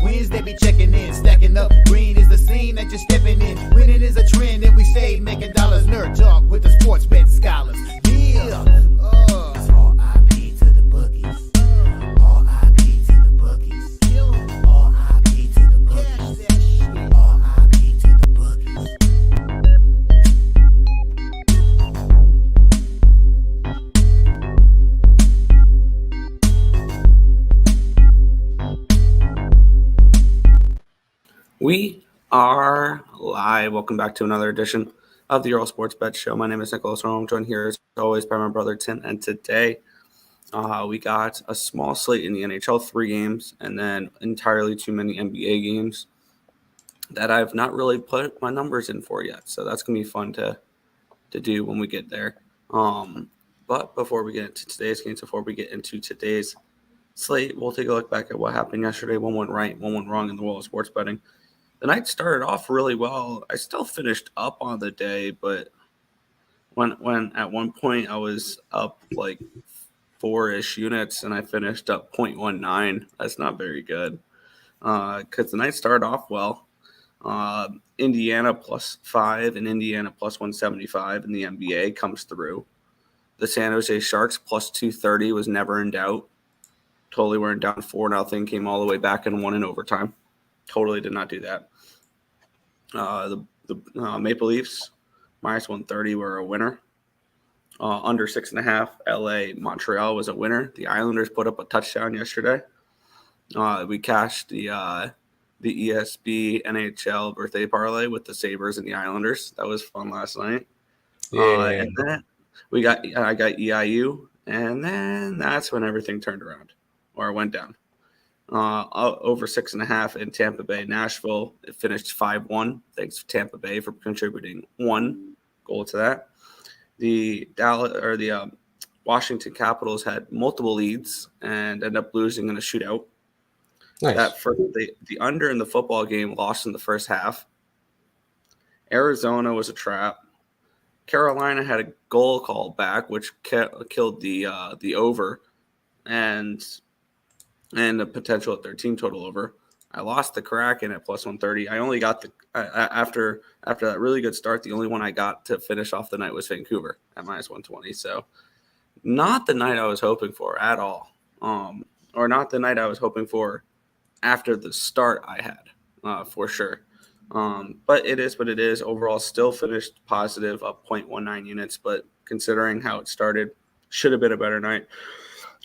wins, they be checking in. Stacking up, green is the scene that you're stepping in. Winning is a trend, and we stay making dollars. Nerd talk with the sports bet scholars. Yeah. It's R.I.P. to the bookies. R.I.P. to the bookies. R.I.P. to the bookies. R.I.P. to the bookies. We are live. Welcome back to another edition of the Earle Sports Bet Show. My name is Nicholas Earle. I'm joined here as always by my brother Tim. And today we got a small slate in the NHL, 3 games, and then entirely too many NBA games that I've not really put my numbers in for yet. So that's going to be fun to do when we get there. But before we get into today's games, before we get into today's slate, we'll take a look back at what happened yesterday. One went right, one went wrong in the world of sports betting. The night started off really well. I still finished up on the day, but when at one point I was up like 4-ish units and I finished up 0.19. That's not very good because the night started off well. Indiana +5 and Indiana +175 in the NBA comes through. The San Jose Sharks +230 was never in doubt. Totally weren't down 4-0. Came all the way back and won in overtime. Totally did not do that. The Maple Leafs -130 were a winner. Under 6.5, LA Montreal was a winner. The Islanders put up a touchdown yesterday. We cashed the ESB NHL birthday parlay with the Sabres and the Islanders. That was fun last night. And then I got EIU, and then that's when everything turned around or went down. Over 6.5 in Tampa Bay. Nashville, it finished 5-1. Thanks to Tampa Bay for contributing 1 goal to that. The Washington Capitals had multiple leads and ended up losing in a shootout. Nice. That for the under in the football game lost in the first half. Arizona was a trap. Carolina had a goal called back, which killed the over and the potential at their team total over. I lost the Kraken at +130. I only got after that really good start, the only one I got to finish off the night was Vancouver at -120. So not the night I was hoping for at all. Or not the night I was hoping for after the start I had, for sure. But it is what it is. Overall, still finished positive, up 0.19 units. But considering how it started, should have been a better night.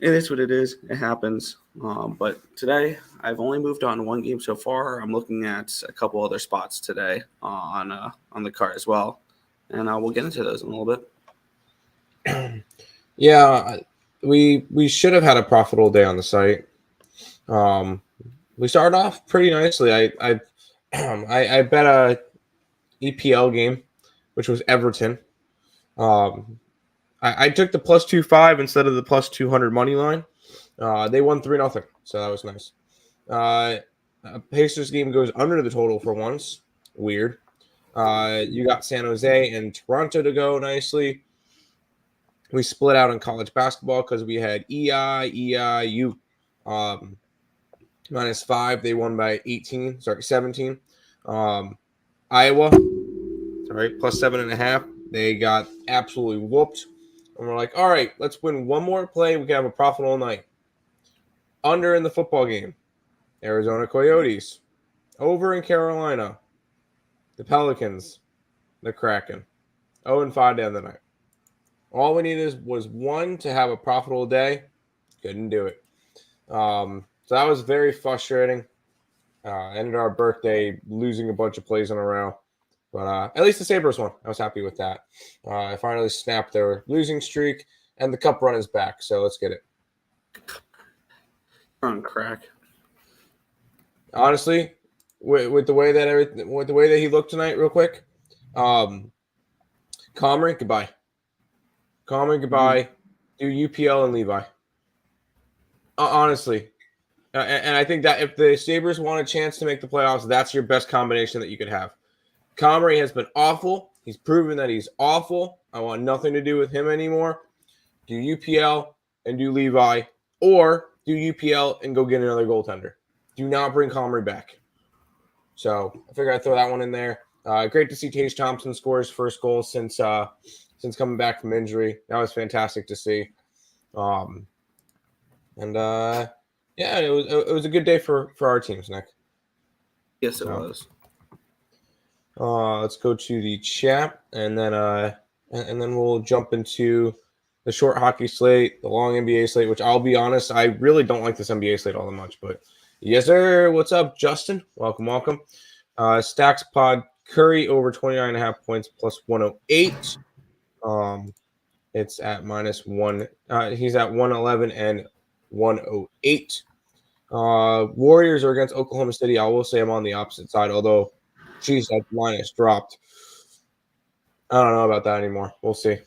It is what it is. It happens. But today, I've only moved on 1 game so far. I'm looking at a couple other spots today on the card as well. And we'll get into those in a little bit. Yeah, we should have had a profitable day on the site. We started off pretty nicely. I bet a EPL game, which was Everton. I took the +250 instead of the +200 money line. They won 3-0, so that was nice. Pacers game goes under the total for once. Weird. You got San Jose and Toronto to go nicely. We split out in college basketball because we had EIU -5. They won by 17. Iowa, +7.5. They got absolutely whooped. And we're like, all right, let's win one more play. We can have a profitable night. Under in the football game, Arizona Coyotes. Over in Carolina, the Pelicans, the Kraken. 0-5 to end the night. All we needed was 1 to have a profitable day. Couldn't do it. So that was very frustrating. Ended our birthday losing a bunch of plays in a row. But at least the Sabres won. I was happy with that. I finally snapped their losing streak, and the cup run is back. So let's get it. On crack. Honestly, with the way that he looked tonight, real quick, Comrie, goodbye. Comrie, goodbye. Do UPL and Levi. Honestly. And I think that if the Sabres want a chance to make the playoffs, that's your best combination that you could have. Comrie has been awful. He's proven that he's awful. I want nothing to do with him anymore. Do UPL and do Levi, or do UPL and go get another goaltender. do not bring Comrie back. So I figured I'd throw that one in there. Great to see Tage Thompson score his first goal since coming back from injury. That was fantastic to see. Yeah, it was a good day for our teams, Nick. Yes, it was. Let's go to the chat, and then we'll jump into the short hockey slate, the long NBA slate. Which I'll be honest, I really don't like this NBA slate all that much. But yes, sir. What's up, Justin? Welcome. Stacks Pod Curry over 29.5 points plus 108. It's at -1. He's at 111 and 108. Warriors are against Oklahoma City. I will say I'm on the opposite side, although, geez, that line has dropped. I don't know about that anymore. We'll see.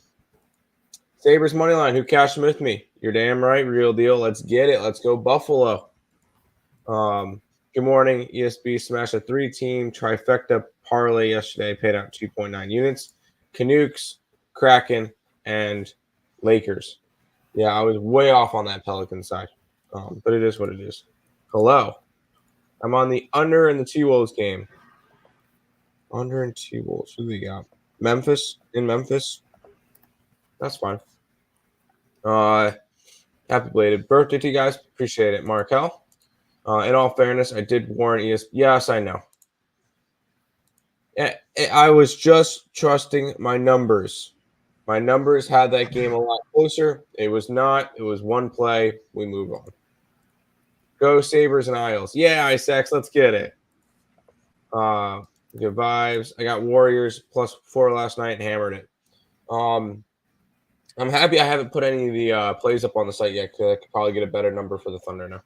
Sabres money line. Who cashed with me? You're damn right. Real deal. Let's get it. Let's go Buffalo. Good morning. ESB smashed a 3-team trifecta parlay yesterday. Paid out 2.9 units. Canucks, Kraken, and Lakers. Yeah, I was way off on that Pelican side. But it is what it is. Hello. I'm on the under in the T-Wolves game. Under and T-Wolves. Who do we got? Memphis. In Memphis. That's fine. Happy belated birthday to you guys. Appreciate it, Markel. In all fairness, I did warn ESPN. Yes, I know. I was just trusting my numbers. My numbers had that game a lot closer. It was not. It was one play. We move on. Go Sabres and Isles. Yeah, Isaacs, let's get it. Good vibes. I got Warriors +4 last night and hammered it. I'm happy I haven't put any of the plays up on the site yet because I could probably get a better number for the Thunder now.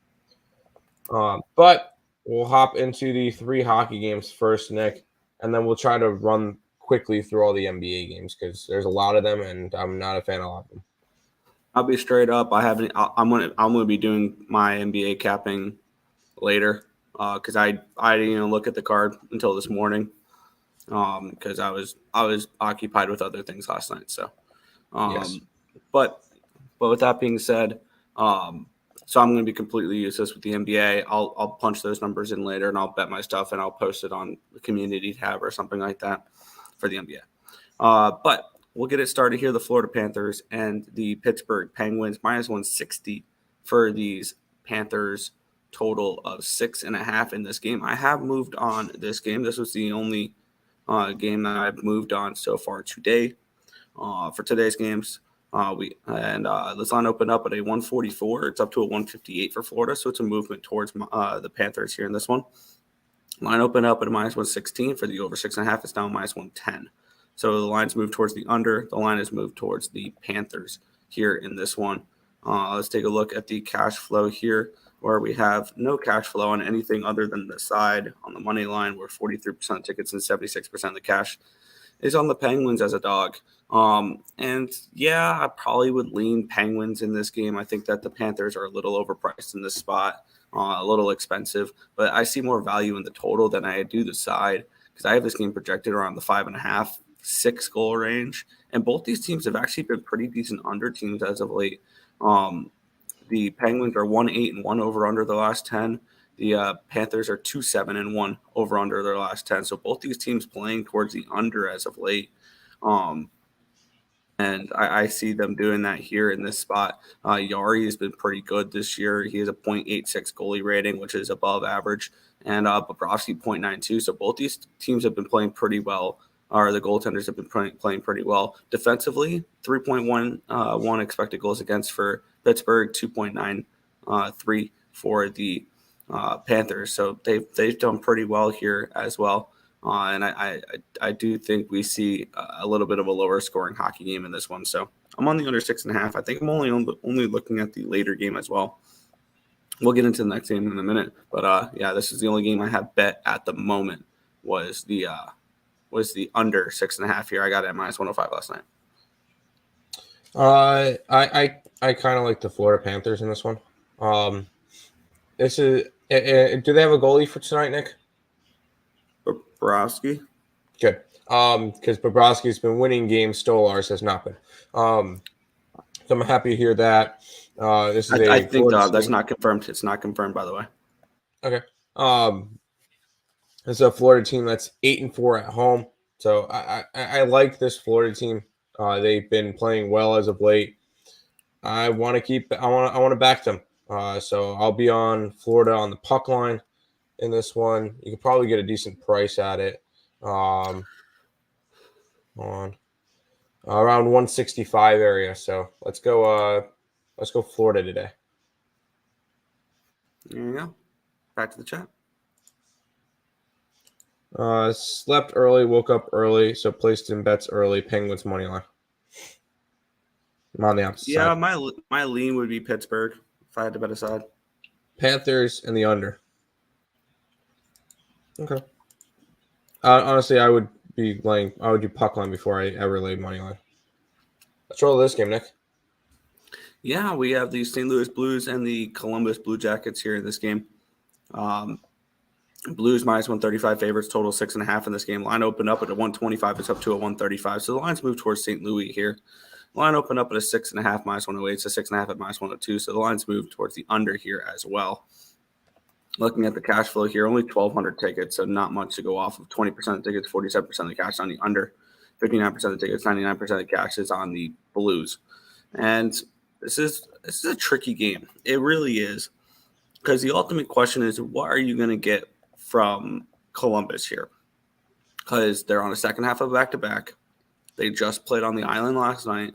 But we'll hop into the 3 hockey games first, Nick, and then we'll try to run quickly through all the NBA games because there's a lot of them, and I'm not a fan of a lot of them. I'll be straight up. I'm gonna be doing my NBA capping later because I didn't even look at the card until this morning because I was occupied with other things last night. So, Yes. But with that being said, so I'm going to be completely useless with the NBA. I'll punch those numbers in later and I'll bet my stuff and I'll post it on the community tab or something like that for the NBA. But we'll get it started here. The Florida Panthers and the Pittsburgh Penguins -160 for these Panthers. Total of 6.5 in this game. I have moved on this game. This was the only game that I've moved on so far today. For today's games, this line opened up at a 144. It's up to a 158 for Florida, so it's a movement towards the Panthers here in this one. Line opened up at a -116 for the over 6.5. It's now -110. So the line's moved towards the under. The line is moved towards the Panthers here in this one. Let's take a look at the cash flow here, where we have no cash flow on anything other than the side on the money line, where 43% of tickets and 76% of the cash is on the Penguins as a dog. And yeah, I probably would lean Penguins in this game. I think that the Panthers are a little overpriced in this spot, a little expensive, but I see more value in the total than I do the side because I have this game projected around the 5.5, 6 goal range. And both these teams have actually been pretty decent under teams as of late. The Penguins are 1-8-1 over under the last 10. The Panthers are 2-7-1 over under their last 10. So both these teams playing towards the under as of late. And I see them doing that here in this spot. Yari has been pretty good this year. He has a .86 goalie rating, which is above average, and Bobrovsky .92. So both these teams have been playing pretty well. Or the goaltenders have been playing pretty well. Defensively, 3.1 expected goals against for Pittsburgh, 2.93 for the Panthers. So they've done pretty well here as well. And I do think we see a little bit of a lower scoring hockey game in this one. So I'm on the under 6.5. I think I'm only looking at the later game as well. We'll get into the next game in a minute. But yeah, this is the only game I have bet at the moment was the under 6.5 here. I got it at -105 last night. I kind of like the Florida Panthers in this one. This is do they have a goalie for tonight, Nick? Bobrovsky. Good. Because Bobrovsky's been winning games, Stolarz has not been. So I'm happy to hear that. This is I think that's not confirmed. It's not confirmed, by the way. Okay. It's a Florida team that's 8-4 at home. So I like this Florida team. They've been playing well as of late. I want to back them. So I'll be on Florida on the puck line in this one. You can probably get a decent price at it. On around 165 area. So let's go Florida today. There you go. Back to the chat. Slept early, woke up early, so placed in bets early. Penguins money line. I'm on the opposite side. My lean would be Pittsburgh if I had to bet a side. Panthers and the under. Okay. Honestly, I would do puck line before I ever laid money line. Let's roll this game, Nick. Yeah, we have the St. Louis Blues and the Columbus Blue Jackets here in this game. Blues minus 135 favorites, total 6.5 in this game. Line opened up at a 125. It's up to a 135. So the lines move towards St. Louis here. Line opened up at a 6.5 minus 108. It's a 6.5 at minus 102. So the lines move towards the under here as well. Looking at the cash flow here, only 1,200 tickets, so not much to go off of. 20% of tickets, 47% of the cash on the under. 59% of the tickets, 99% of the cash is on the Blues. And this is a tricky game. It really is. Because the ultimate question is, what are you going to get from Columbus here? Because they're on the second half of back-to-back. They just played on the island last night.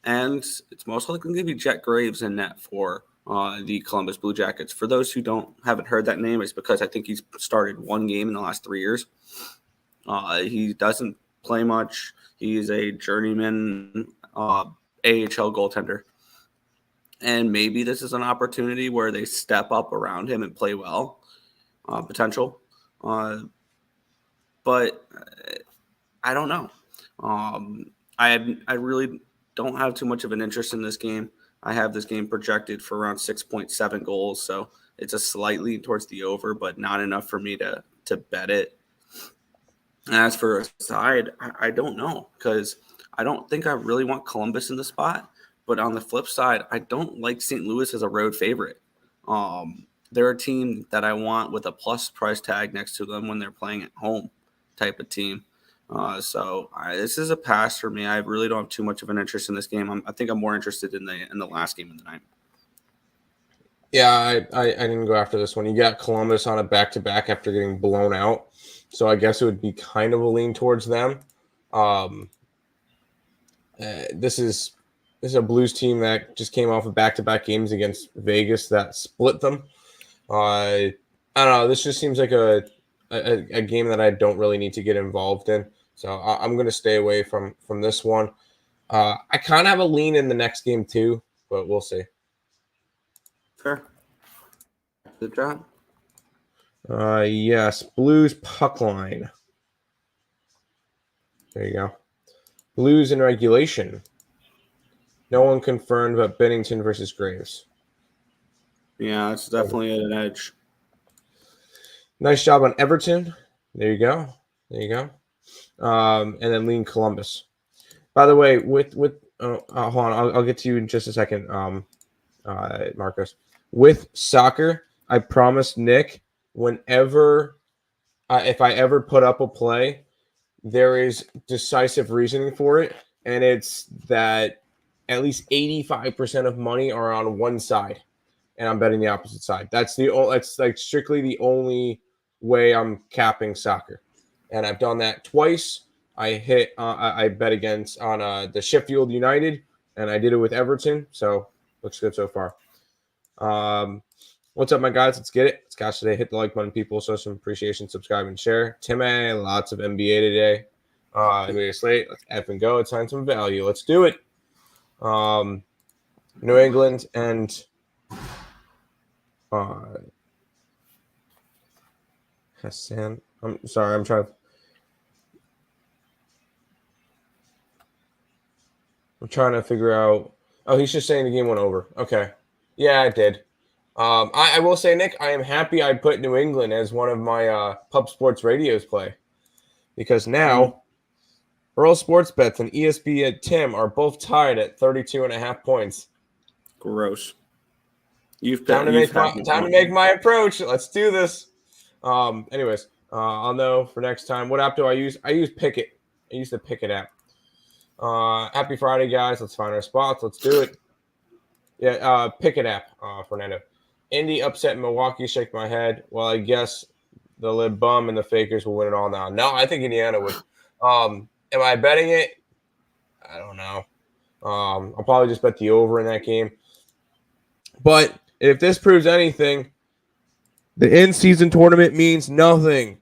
And it's most likely going to be Jet Graves in net for the Columbus Blue Jackets. For those who haven't heard that name, it's because I think he's started one game in the last 3 years. He doesn't play much. He's a journeyman AHL goaltender. And maybe this is an opportunity where they step up around him and play well, potential. But I don't know. I really don't have too much of an interest in this game. I have this game projected for around 6.7 goals, so it's a slightly towards the over, but not enough for me to bet it. And as for a side, I don't know, because I don't think I really want Columbus in the spot. But on the flip side, I don't like St. Louis as a road favorite. They're a team that I want with a plus price tag next to them when they're playing at home type of team. So this is a pass for me. I really don't have too much of an interest in this game. I think I'm more interested in the last game of the night. Yeah, I didn't go after this one. You got Columbus on a back-to-back after getting blown out. So I guess it would be kind of a lean towards them. This is a Blues team that just came off of back-to-back games against Vegas that split them. I don't know. This just seems like a game that I don't really need to get involved in. So I'm going to stay away from this one. I kind of have a lean in the next game too, but we'll see. Fair. Good job. Yes, Blues puck line. There you go. Blues in regulation. No one confirmed about Bennington versus Graves. Yeah, it's definitely an edge. Nice job on Everton. There you go. And then lean Columbus. By the way, hold on, I'll get to you in just a second, Marcos. With soccer, I promised Nick, whenever, if I ever put up a play, there is decisive reasoning for it, and it's that at least 85% of money are on one side, and I'm betting the opposite side. That's like strictly the only way I'm capping soccer, and I've done that twice. I bet against on the Sheffield United, and I did it with Everton, so looks good so far. What's up, my guys? Let's get it. It's Cash today. Hit the like button, people. Show some appreciation, subscribe, and share. Timmy, lots of NBA today. NBA slate. Let's F and go. Let's find some value. Let's do it. New England and Hassan. I'm sorry. I'm trying to figure out. Oh, he's just saying the game went over. Okay. Yeah, it did. I will say, Nick, I am happy I put New England as one of my Pub Sports Radios play, because now Earle Sports Bets and ESPN Tim are both tied at 32.5 points. Gross. Time to make my approach. Let's do this. Anyways, I'll know for next time. What app do I use? I use Pickett. I use the Pickett app. Happy Friday, guys. Let's find our spots. Let's do it. Yeah, Pickett app, Fernando. Indy upset Milwaukee. Shake my head. Well, I guess the lib bum and the fakers will win it all now. No, I think Indiana would. Am I betting it? I don't know. I'll probably just bet the over in that game. But if this proves anything, the in-season tournament means nothing.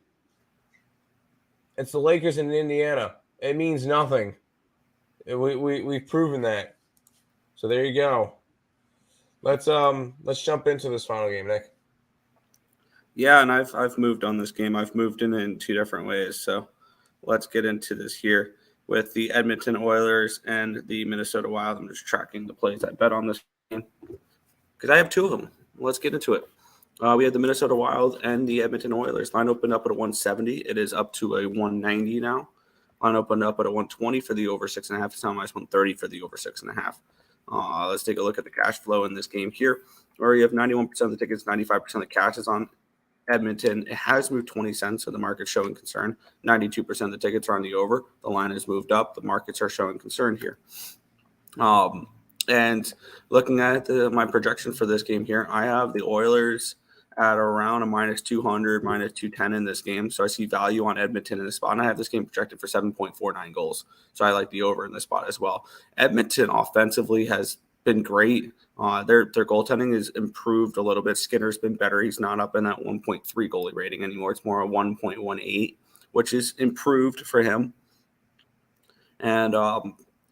It's the Lakers in Indiana. It means nothing. We've proven that. So there you go. Let's jump into this final game, Nick. Yeah, and I've moved on this game. I've moved in two different ways. So let's get into this here with the Edmonton Oilers and the Minnesota Wild. I'm just tracking the plays I bet on this game because I have two of them. Let's get into it. We have the Minnesota Wild and the Edmonton Oilers. Line opened up at a 170. It is up to a 190 now. Line opened up at a 120 for the over 6.5. It's now minus 130 for the over 6.5. Let's take a look at the cash flow in this game here, where you have 91% of the tickets, 95% of the cash is on Edmonton. It has moved 20 cents, so the market's showing concern. 92% of the tickets are on the over. The line has moved up. The markets are showing concern here. And looking at my projection for this game here, I have the Oilers at around a minus 200, minus 210 in this game. So I see value on Edmonton in this spot. And I have this game projected for 7.49 goals. So I like the over in this spot as well. Edmonton offensively has been great. Their goaltending has improved a little bit. Skinner's been better. He's not up in that 1.3 goalie rating anymore. It's more a 1.18, which is improved for him. And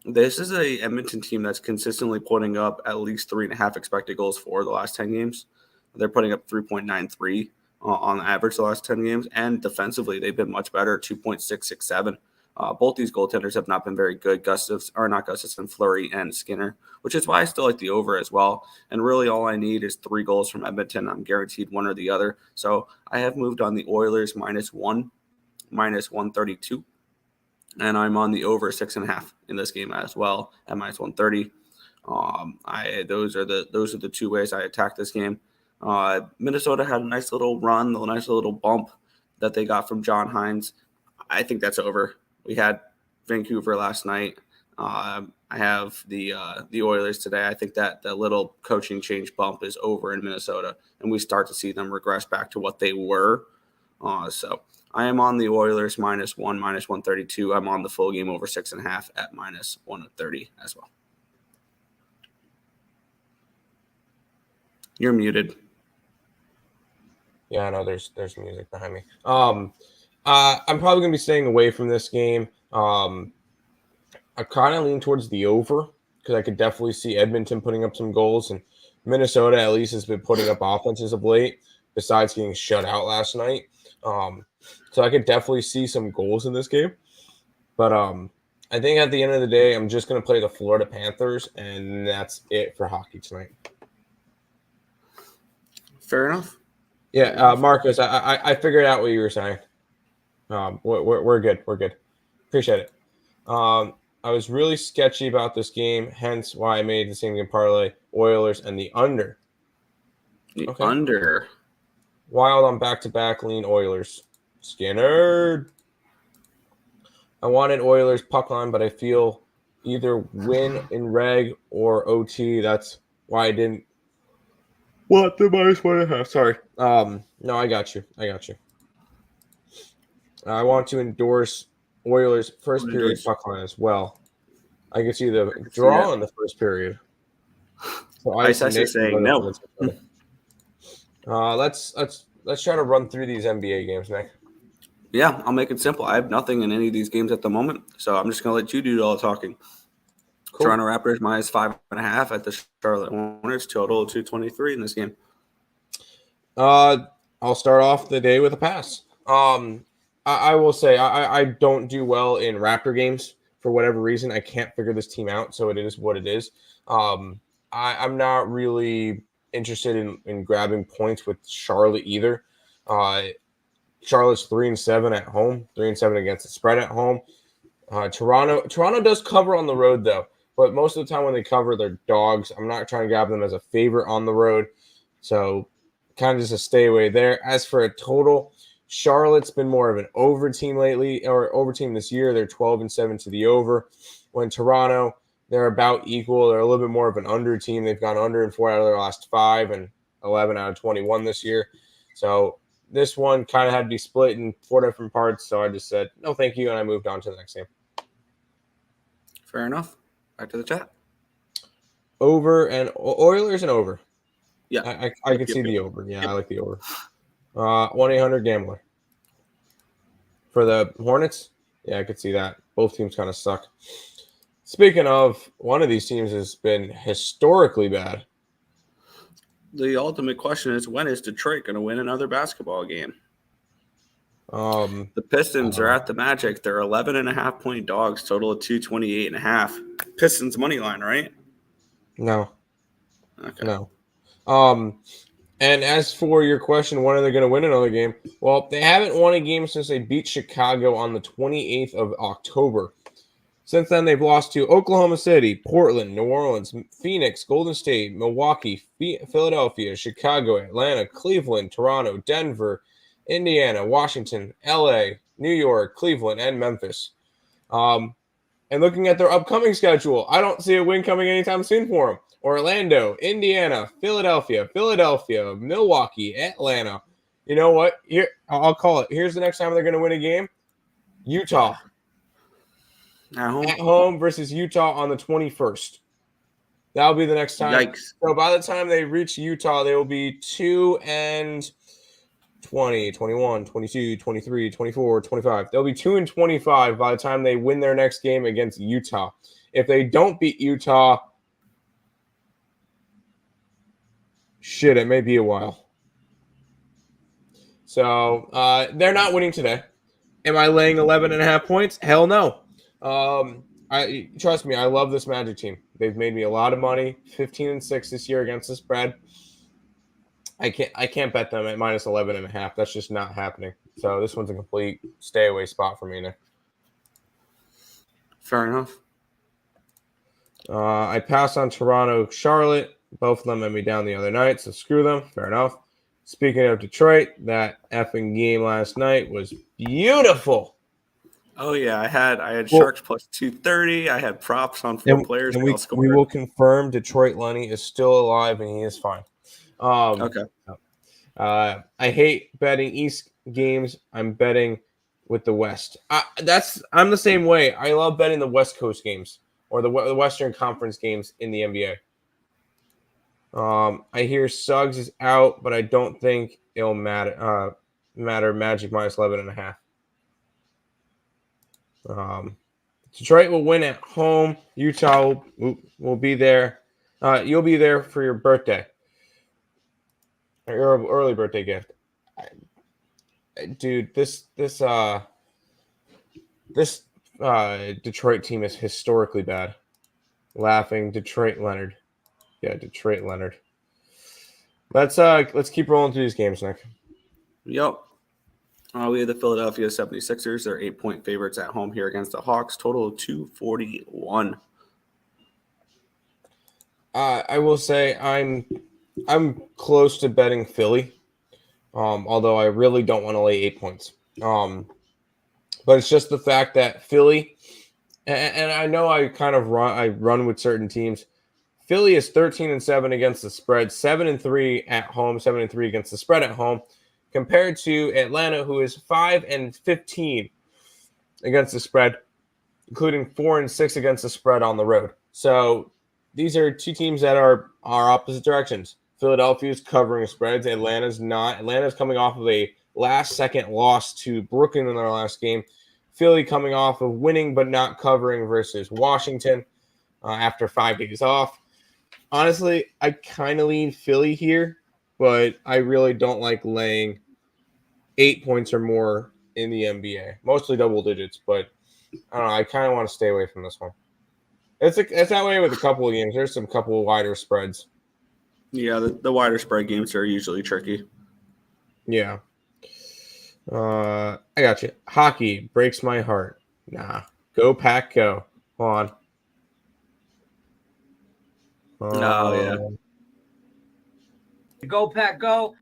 this is a Edmonton team that's consistently putting up at least 3.5 expected goals for the last 10 games. They're putting up 3.93 on average the last 10 games. And defensively, they've been much better, 2.667. Both these goaltenders have not been very good, Gustafsson, Fleury, and Skinner, which is why I still like the over as well. And really all I need is 3 goals from Edmonton. I'm guaranteed one or the other. So I have moved on the Oilers minus 132. And I'm on the over 6.5 in this game as well at minus 130. Those are the two ways I attack this game. Minnesota had a nice little run, a nice little bump that they got from John Hines. I think that's over. We had Vancouver last night. I have the Oilers today. I think that little coaching change bump is over in Minnesota, and we start to see them regress back to what they were. So I am on the Oilers minus 132. I'm on the full game over 6.5 at minus 130 as well. You're muted. Yeah, I know there's music behind me. I'm probably gonna be staying away from this game. I kind of lean towards the over because I could definitely see Edmonton putting up some goals, and Minnesota at least has been putting up offenses of late, besides getting shut out last night. So I could definitely see some goals in this game. But I think at the end of the day, I'm just gonna play the Florida Panthers, and that's it for hockey tonight. Fair enough. Yeah, Marcus, I figured out what you were saying. We're good. We're good. Appreciate it. I was really sketchy about this game, hence why I made the same game parlay, Oilers and the under. The under. Wild on back-to-back lean Oilers. Skinner. I wanted Oilers puck line, but I feel either win in reg or OT. That's why I didn't. What? The minus 1.5. Sorry. No, I got you. I want to endorse Oilers first period puck line as well. I can see the draw in the first period. So I say saying no. Let's try to run through these NBA games, Nick. Yeah, I'll make it simple. I have nothing in any of these games at the moment, so I'm just gonna let you do all the talking. Cool. Toronto Raptors minus 5.5 at the Charlotte Hornets, total of 223 in this game. I'll start off the day with a pass. I will say I don't do well in Raptor games for whatever reason. I can't figure this team out, so it is what it is. I'm not really interested in grabbing points with Charlotte either. Charlotte's 3-7 at home, 3-7 against the spread at home. Toronto does cover on the road though, but most of the time when they cover, they're dogs. I'm not trying to grab them as a favorite on the road, so kind of just a stay away there. As for a total, Charlotte's been more of an over team lately, or over team this year. They're 12-7 to the over. When Toronto, they're about equal. They're a little bit more of an under team. They've gone under in 4 out of their last 5 and 11 out of 21 this year. So this one kind of had to be split in 4 different parts. So I just said, no, thank you. And I moved on to the next game. Fair enough. Back to the chat. Over and Oilers and over. Yeah. I could see the over. Yeah, I like the over. 1-800-GAMBLER. For the Hornets, yeah, I could see that. Both teams kind of suck. Speaking of, one of these teams has been historically bad. The ultimate question is, when is Detroit going to win another basketball game? The Pistons are at the Magic. They're 11.5-point dogs, total of 228.5. Pistons money line, right? No. Okay. No. And as for your question, when are they going to win another game? Well, they haven't won a game since they beat Chicago on the 28th of October. Since then, they've lost to Oklahoma City, Portland, New Orleans, Phoenix, Golden State, Milwaukee, Philadelphia, Chicago, Atlanta, Cleveland, Toronto, Denver, Indiana, Washington, LA, New York, Cleveland, and Memphis. And looking at their upcoming schedule, I don't see a win coming anytime soon for them. Orlando, Indiana, Philadelphia, Milwaukee, Atlanta. You know what? Here, I'll call it. Here's the next time they're going to win a game. Utah. At home versus Utah on the 21st. That'll be the next time. Yikes. So by the time they reach Utah, they will be 2-20, 21, 22, 23, 24, 25. They'll be 2-25 by the time they win their next game against Utah. If they don't beat Utah, shit, it may be a while. So they're not winning today. Am I laying 11.5 points? Hell no. Trust me, I love this Magic team. They've made me a lot of money. 15-6 this year against the spread. I can't bet them at minus 11.5. That's just not happening. So this one's a complete stay away spot for me, Nick. Fair enough. I passed on Toronto, Charlotte. Both of them let me down the other night, so screw them. Fair enough. Speaking of Detroit, that effing game last night was beautiful. Oh yeah, I had Sharks plus 230. I had props on 4 players. And we will confirm Detroit Lenny is still alive and he is fine. Okay. I hate betting East games. I'm betting with the West. I'm the same way. I love betting the West Coast games or the Western Conference games in the NBA. I hear Suggs is out, but I don't think it'll matter. Magic minus 11.5. Detroit will win at home. Utah will be there. You'll be there for your birthday. Your early birthday gift. Dude, this Detroit team is historically bad. Laughing, Detroit Leonard. Yeah, Detroit Leonard. Let's keep rolling through these games, Nick. Yep. We have the Philadelphia 76ers. They're 8-point favorites at home here against the Hawks. Total of 241. I will say I'm close to betting Philly. Although I really don't want to lay 8 points. But it's just the fact that Philly, and I know I kind of run with certain teams. Philly is 13-7 against the spread, 7-3 at home, 7-3 against the spread at home, compared to Atlanta, who is 5-15 against the spread, including 4-6 against the spread on the road. So these are two teams that are opposite directions. Philadelphia is covering spreads. Atlanta's not. Atlanta's coming off of a last-second loss to Brooklyn in their last game. Philly coming off of winning but not covering versus Washington after 5 days off. Honestly, I kind of lean Philly here, but I really don't like laying 8 points or more in the NBA. Mostly double digits, but I don't know. I kind of want to stay away from this one. It's that way with a couple of games. There's some couple of wider spreads. Yeah, the wider spread games are usually tricky. Yeah. I got you. Hockey breaks my heart. Nah. Go Pack, go. Hold on. Oh, yeah. Go Pack, go.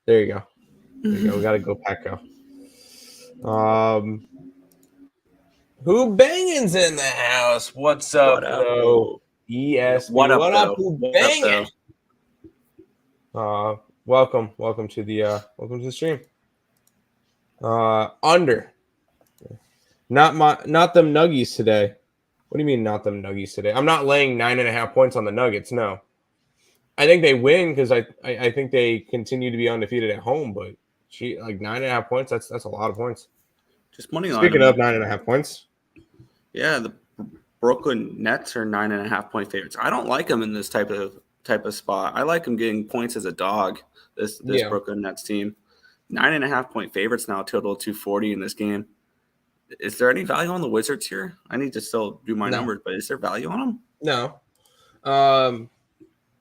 There you go. There you go. We got to go Pack Go. Who bangin's in the house? What's up, What up, though? ESB. What up, What though? up, who What up, bangin'? though? Welcome to the stream. Under. Not them Nuggies today. What do you mean not them Nuggies today? I'm not laying 9.5 points on the Nuggets. No, I think they win because I think they continue to be undefeated at home. But like 9.5 points. That's a lot of points. Just money line. Speaking of 9.5 points, yeah, the Brooklyn Nets are 9.5 point favorites. I don't like them in this type of spot. I like them getting points as a dog. This Yeah. Brooklyn Nets team, 9.5 point favorites now, total 240 in this game. Is there any value on the Wizards here? I need to still do my numbers, but is there value on them? No.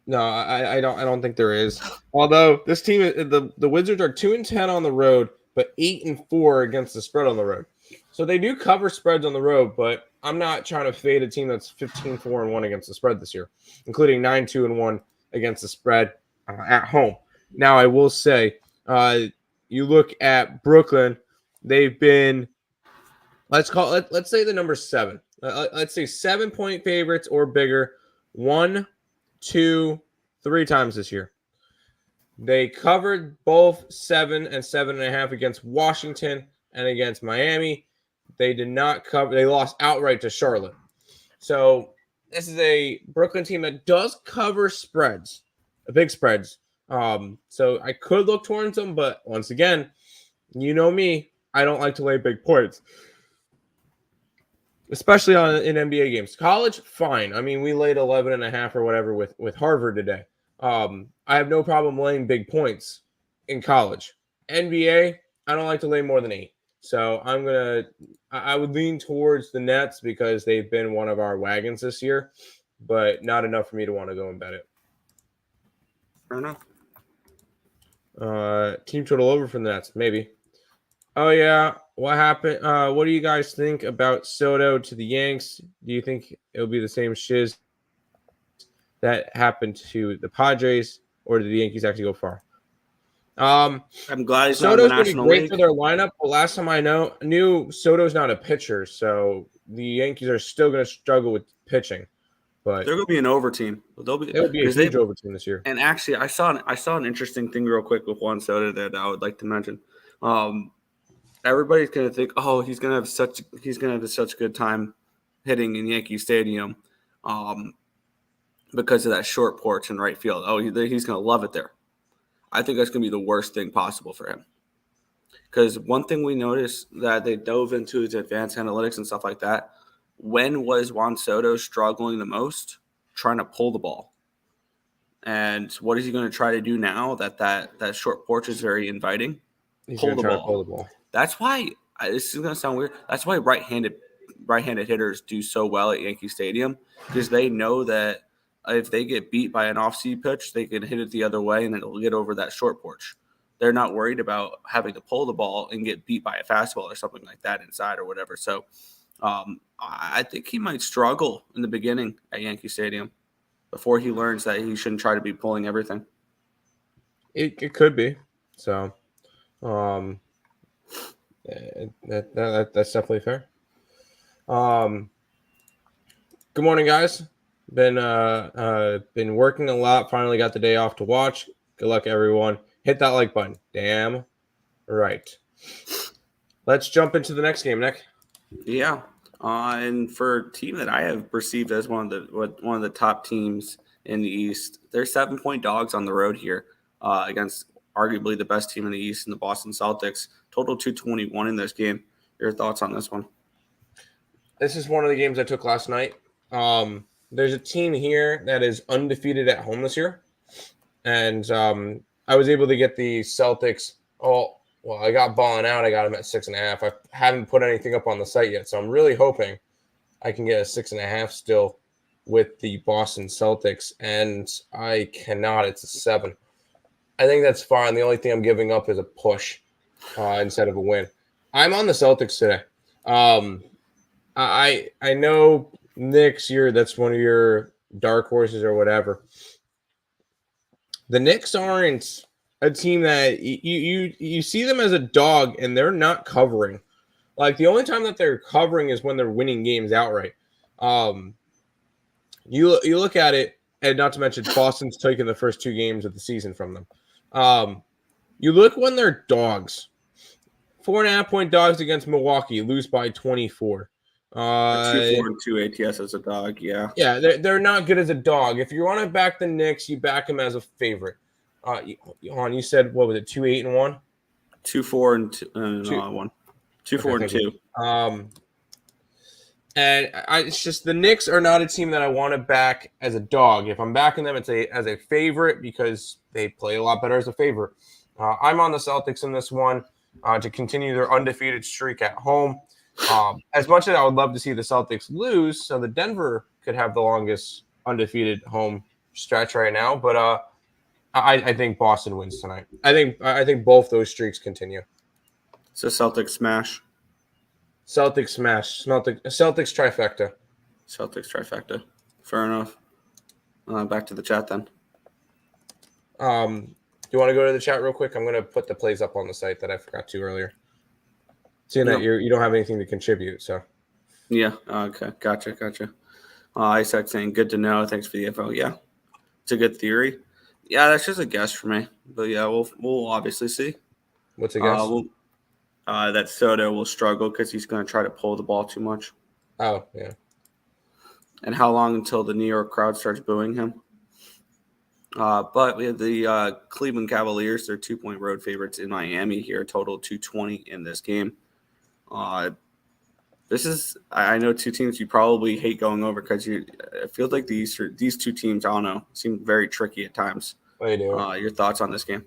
No, I don't think there is. Although this team, the Wizards are 2-10 on the road, but 8-4 against the spread on the road. So they do cover spreads on the road, but I'm not trying to fade a team that's 15-4-1 against the spread this year, including 9-2-1 against the spread at home. Now I will say, you look at Brooklyn, they've been, let's say the number 7. Let's say 7-point favorites or bigger, 1, 2, 3 times this year. They covered both 7 and 7.5 against Washington and against Miami. They did not cover. They lost outright to Charlotte. So this is a Brooklyn team that does cover spreads, big spreads. So I could look towards them, but once again, you know me, I don't like to lay big points. Especially in NBA games. College, fine. I mean, we laid 11.5 or whatever with Harvard today. I have no problem laying big points in college. NBA, I don't like to lay more than 8. So I would lean towards the Nets because they've been one of our wagons this year, but not enough for me to want to go and bet it. Fair enough. Team total over for the Nets, maybe. Oh, yeah. What happened? What do you guys think about Soto to the Yanks? Do you think it'll be the same shiz that happened to the Padres, or did the Yankees actually go far? I'm glad he's not in Soto's the going to be National great League. for their lineup, but last time I knew Soto's not a pitcher, so the Yankees are still going to struggle with pitching. But They're going to be an over team. It'll be a huge over team this year. And actually, I saw an interesting thing real quick with Juan Soto that I would like to mention. Everybody's going to think, oh, he's going to have such a good time hitting in Yankee Stadium, because of that short porch in right field. Oh, he's going to love it there. I think that's going to be the worst thing possible for him. Because one thing we noticed that they dove into is advanced analytics and stuff like that. When was Juan Soto struggling the most? Trying to pull the ball. And what is he going to try to do now that short porch is very inviting? He's going to try to pull the ball. That's why, this is going to sound weird, that's why right-handed hitters do so well at Yankee Stadium, because they know that if they get beat by an off-speed pitch, they can hit it the other way and it'll get over that short porch. They're not worried about having to pull the ball and get beat by a fastball or something like that inside or whatever. So I think he might struggle in the beginning at Yankee Stadium before he learns that he shouldn't try to be pulling everything. It could be. So that's definitely fair. Good morning, guys. Been working a lot. Finally got the day off to watch. Good luck, everyone. Hit that like button. Damn right. Let's jump into the next game, Nick. Yeah, and for a team that I have perceived as one of the top teams in the East, they're 7-point dogs on the road here against arguably the best team in the East in the Boston Celtics. Total 221 in this game. Your thoughts on this one? This is one of the games I took last night. There's a team here that is undefeated at home this year. And I was able to get the Celtics. I got balling out. I got them at 6.5. I haven't put anything up on the site yet. So I'm really hoping I can get a 6.5 still with the Boston Celtics. And I cannot. It's a 7. I think that's fine. The only thing I'm giving up is a push instead of a win. I'm on the Celtics today. I know Knicks, that's one of your dark horses or whatever. The Knicks aren't a team that you see them as a dog, and they're not covering. Like, the only time that they're covering is when they're winning games outright. You look at it, and not to mention Boston's taken the first 2 games of the season from them. You look when they're dogs. 4.5-point dogs against Milwaukee, lose by 24. 2-4 and 2 ATS as a dog, yeah. Yeah, they're not good as a dog. If you want to back the Knicks, you back them as a favorite. You said, what was it, 2-8 and 1? 2-4 and 1. 2-4 and 2. And it's just the Knicks are not a team that I want to back as a dog. If I'm backing them, it's as a favorite because they play a lot better as a favorite. I'm on the Celtics in this one to continue their undefeated streak at home. As much as I would love to see the Celtics lose, so the Denver could have the longest undefeated home stretch right now, but I think Boston wins tonight. I think both those streaks continue. So Celtics smash. Celtics smash. Celtics trifecta. Celtics trifecta. Fair enough. Back to the chat then. You want to go to the chat real quick? I'm going to put the plays up on the site that I forgot to earlier. Seeing that you don't have anything to contribute, so. Yeah, okay. Gotcha. Isaac saying, good to know. Thanks for the info. Yeah, it's a good theory. Yeah, that's just a guess for me. But, yeah, we'll obviously see. What's a guess? That Soto will struggle because he's going to try to pull the ball too much. Oh, yeah. And how long until the New York crowd starts booing him? But we have the Cleveland Cavaliers. They're 2-point road favorites in Miami here. Total 220 in this game. This is, I know, 2 teams you probably hate going over because it feels like these 2 teams, I don't know, seem very tricky at times. They do. Your thoughts on this game?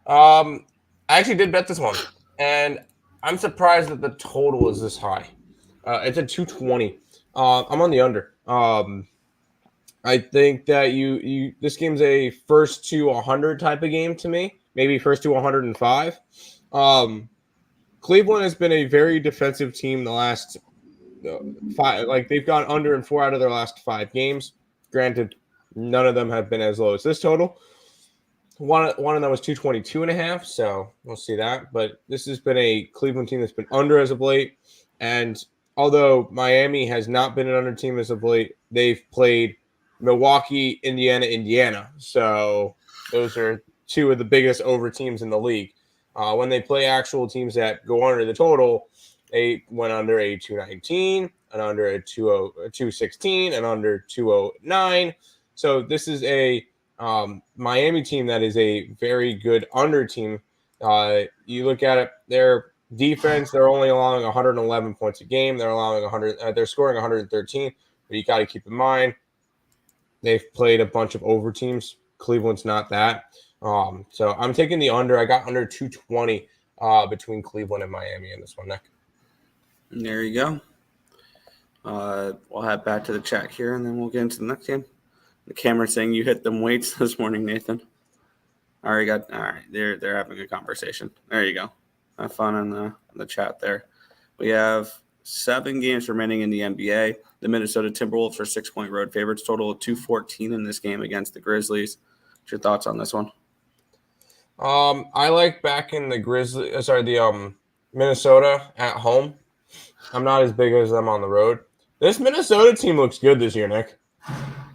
I actually did bet this one, and I'm surprised that the total is this high. It's at 220. I'm on the under. I think that this game's a first to 100 type of game to me, maybe first to 105. Cleveland has been a very defensive team the last 5. Like, they've gone under in 4 out of their last 5 games. Granted, none of them have been as low as this total. One of them was 222.5, so we'll see that. But this has been a Cleveland team that's been under as of late. And although Miami has not been an under team as of late, they've played Milwaukee, Indiana. So those are 2 of the biggest over teams in the league. When they play actual teams that go under the total, they went under a 219, and under a 216, and under 209. So this is a Miami team that is a very good under team. You look at it, their defense, they're only allowing 111 points a game. They're allowing 100. They're scoring 113. But you got to keep in mind they've played a bunch of over teams. Cleveland's not that. So I'm taking the under. I got under 220 between Cleveland and Miami in this one, Nick. There you go. We'll head back to the chat here, and then we'll get into the next game. The camera saying you hit them weights this morning, Nathan. All right. They're having a conversation. There you go. Have fun in the chat there. We have 7 games remaining in the NBA. The Minnesota Timberwolves are 6-point road favorites. Total of 214 in this game against the Grizzlies. What's your thoughts on this one? I like backing the Minnesota at home. I'm not as big as them on the road. This Minnesota team looks good this year, Nick.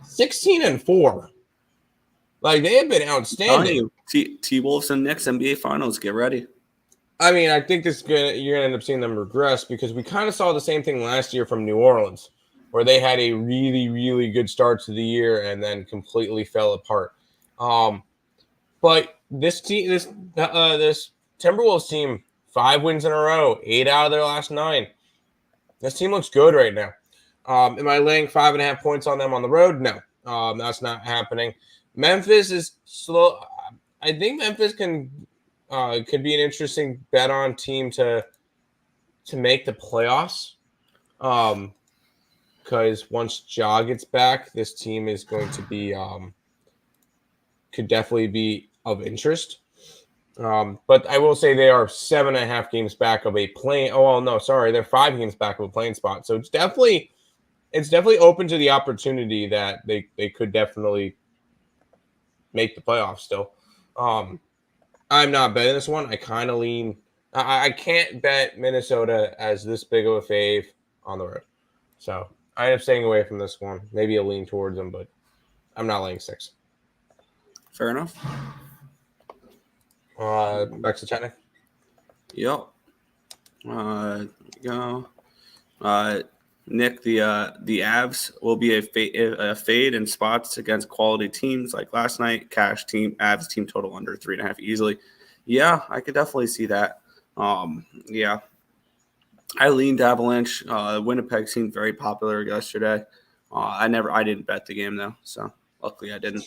16-4. Like, they have been outstanding. T-Wolves and Knicks NBA Finals. Get ready. I mean, I think you're gonna end up seeing them regress because we kind of saw the same thing last year from New Orleans, where they had a really, really good start to the year and then completely fell apart. But this Timberwolves team, 5 wins in a row, 8 out of their last 9. This team looks good right now. Am I laying 5.5 points on them on the road? No, that's not happening. Memphis is slow. I think Memphis could be an interesting bet on team to make the playoffs. Because once Ja gets back, this team is going to be could definitely be of interest. But I will say they are 7.5 games back of a play. Oh, well, no, sorry. They're 5 games back of a playing spot. So it's definitely open to the opportunity that they could definitely make the playoffs still. I'm not betting this one. I kind of lean. I can't bet Minnesota as this big of a fave on the road. So I end up staying away from this one. Maybe a lean towards them, but I'm not laying 6. Fair enough. Back to Chatnik. Yep. There you go. Nick, the Avs will be a fade in spots against quality teams like last night. Avs team total under 3.5 easily. Yeah, I could definitely see that. Yeah, I leaned Avalanche. Winnipeg seemed very popular yesterday. I didn't bet the game though, so luckily I didn't.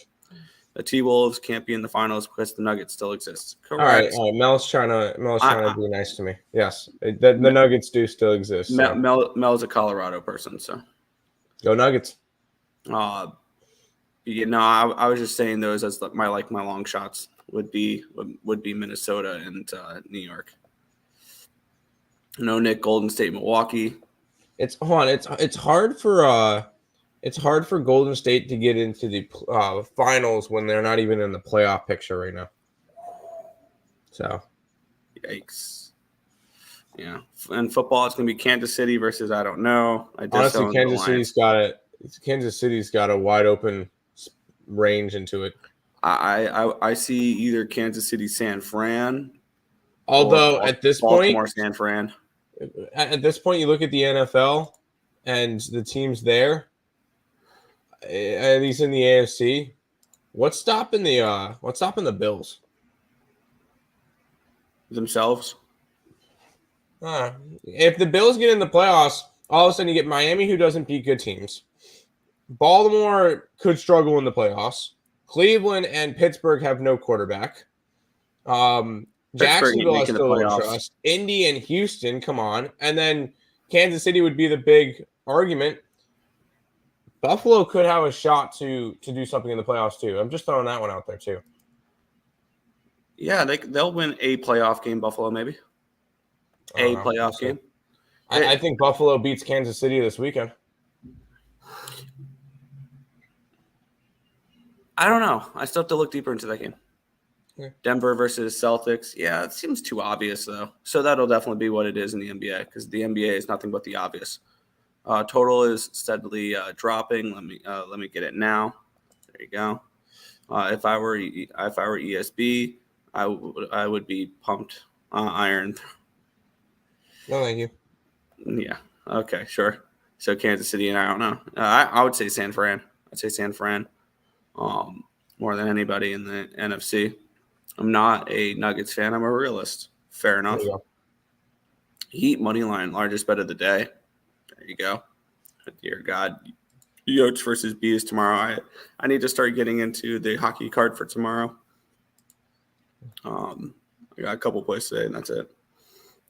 The T-Wolves can't be in the finals because the Nuggets still exist. Correct. All right. Mel's trying to be nice to me. Yes, the Nuggets do still exist. So. Mel's a Colorado person, so Go Nuggets. I was just saying those as my long shots would be Minnesota and New York. No Nick, Golden State, Milwaukee. It's hard for Golden State to get into the finals when they're not even in the playoff picture right now. So, yikes. Yeah, and football, it's gonna be Kansas City versus I don't know. Honestly, Kansas City's got a wide open range into it. I see either Kansas City, San Fran. Although at this Baltimore, point, San Fran. At this point, you look at the NFL and the teams there. At least in the AFC, what's stopping the Bills Themselves? If the Bills get in the playoffs, all of a sudden you get Miami, who doesn't beat good teams. Baltimore could struggle in the playoffs. Cleveland and Pittsburgh have no quarterback. Jacksonville I still don't trust. Indy and Houston, come on. And then Kansas City would be the big argument. Buffalo could have a shot to do something in the playoffs too. I'm just throwing that one out there too. Yeah, they'll win a playoff game, Buffalo, maybe. A playoff game. I think Buffalo beats Kansas City this weekend. I don't know. I still have to look deeper into that game. Yeah. Denver versus Celtics. Yeah, it seems too obvious, though. So that'll definitely be what it is in the NBA because the NBA is nothing but the obvious. Total is steadily dropping. Let me get it now. There you go. If I were ESB, I would be pumped iron. No, thank you. Yeah. Okay. Sure. So Kansas City and I don't know. I would say San Fran. I'd say San Fran. More than anybody in the NFC. I'm not a Nuggets fan. I'm a realist. Fair enough. Heat money line, largest bet of the day. There you go. Dear God. Yotes versus Bees tomorrow. I need to start getting into the hockey card for tomorrow. I got a couple plays today, and that's it.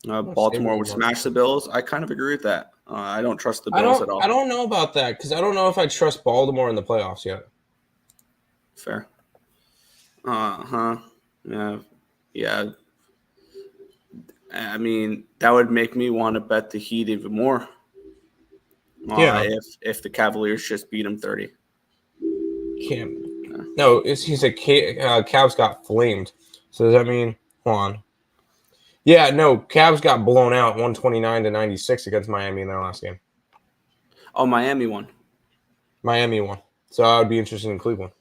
Baltimore would smash the Bills. I kind of agree with that. I don't trust the Bills at all. I don't know about that because I don't know if I trust Baltimore in the playoffs yet. Fair. Yeah. I mean, that would make me want to bet the Heat even more. If the Cavaliers just beat them 30. No, he said Cavs got flamed. So does that mean? Hold on. Yeah, no, Cavs got blown out 129-96 against Miami in their last game. Oh, Miami won. So I would be interested in Cleveland.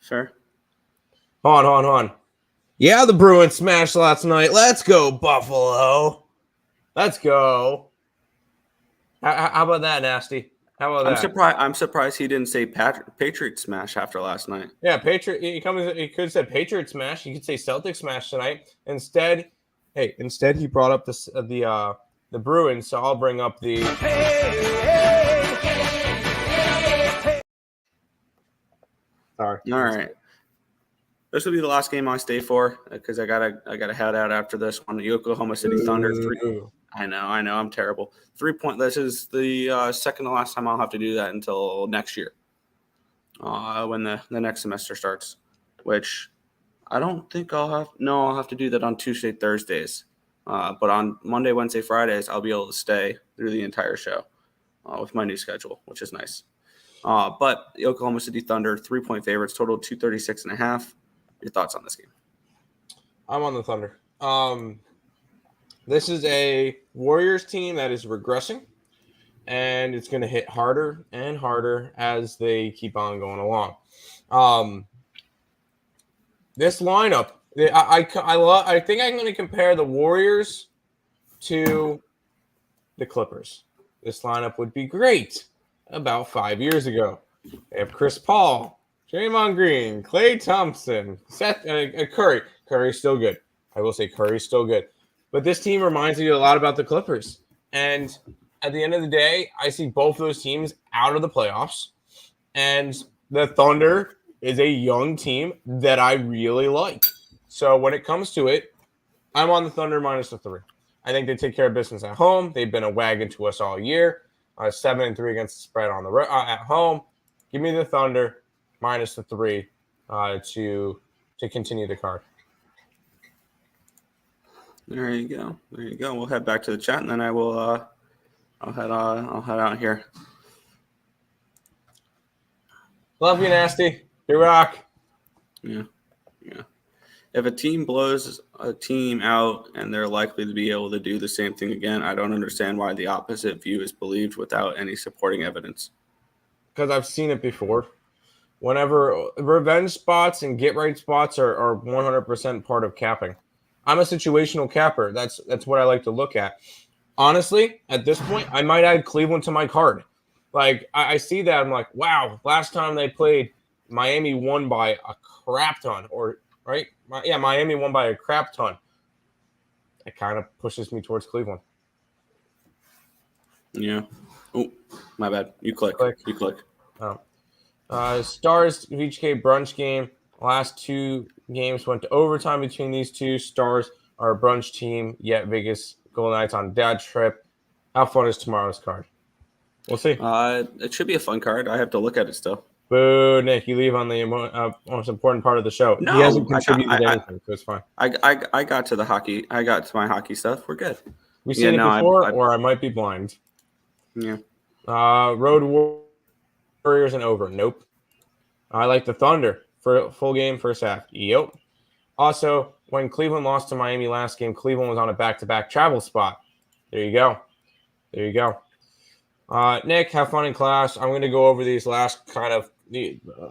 Fair. Hold on. Yeah, the Bruins smashed last night. Let's go, Buffalo. Let's go. How about that, Nasty? How about that? I'm surprised he didn't say Patriot smash after last night. Yeah, Patriot. He could have said Patriot smash. He could say Celtic smash tonight. Instead, he brought up the Bruins. So I'll bring up the. Sorry. All right. This will be the last game I stay for because I gotta head out after this one. The Oklahoma City Thunder. I know. I'm terrible. 3-point. This is the second to last time I'll have to do that until next year, when the next semester starts. Which I don't think I'll have. No, I'll have to do that on Tuesday, Thursdays. But on Monday, Wednesday, Fridays, I'll be able to stay through the entire show with my new schedule, which is nice. But the Oklahoma City Thunder, 3-point favorites, total 236.5. Your thoughts on this game? I'm on the Thunder. This is a Warriors team that is regressing, and it's going to hit harder and harder as they keep on going along. This lineup, I think I'm going to compare the Warriors to the Clippers. This lineup would be great about 5 years ago. They have Chris Paul, Draymond Green, Klay Thompson, Seth Curry. Curry's still good. I will say Curry's still good. But this team reminds me a lot about the Clippers. And at the end of the day, I see both of those teams out of the playoffs. And the Thunder is a young team that I really like. So when it comes to it, I'm on the Thunder minus the 3. I think they take care of business at home. They've been a wagon to us all year. 7-3 against the spread on the at home. Give me the Thunder minus the 3 to continue the card. There you go. We'll head back to the chat, and then I will. I'll head out here. Love you, Nasty. You rock. Yeah. If a team blows a team out and they're likely to be able to do the same thing again, I don't understand why the opposite view is believed without any supporting evidence. Because I've seen it before. Whenever revenge spots and get right spots are 100% part of capping. I'm a situational capper. That's what I like to look at. Honestly, at this point, I might add Cleveland to my card. Like, I see that. I'm like, wow, last time they played, Miami won by a crap ton. Right? Yeah, Miami won by a crap ton. It kind of pushes me towards Cleveland. Yeah. Oh, my bad. You click. Oh. Stars VHK brunch game. Last 2 games went to overtime between these two. Stars are a brunch team, yet Vegas Golden Knights on dad trip. How fun is tomorrow's card? We'll see. It should be a fun card. I have to look at it still. Boo, Nick, you leave on the most important part of the show. No, he hasn't contributed anything, so it's fine. I got to the hockey. I got to my hockey stuff. We're good. We've seen it before, or I might be blind. Yeah. Road Warriors and over. Nope. I like the Thunder for full game first half. Yep. Also, when Cleveland lost to Miami last game, Cleveland was on a back-to-back travel spot. There you go. Nick, have fun in class. I'm going to go over these last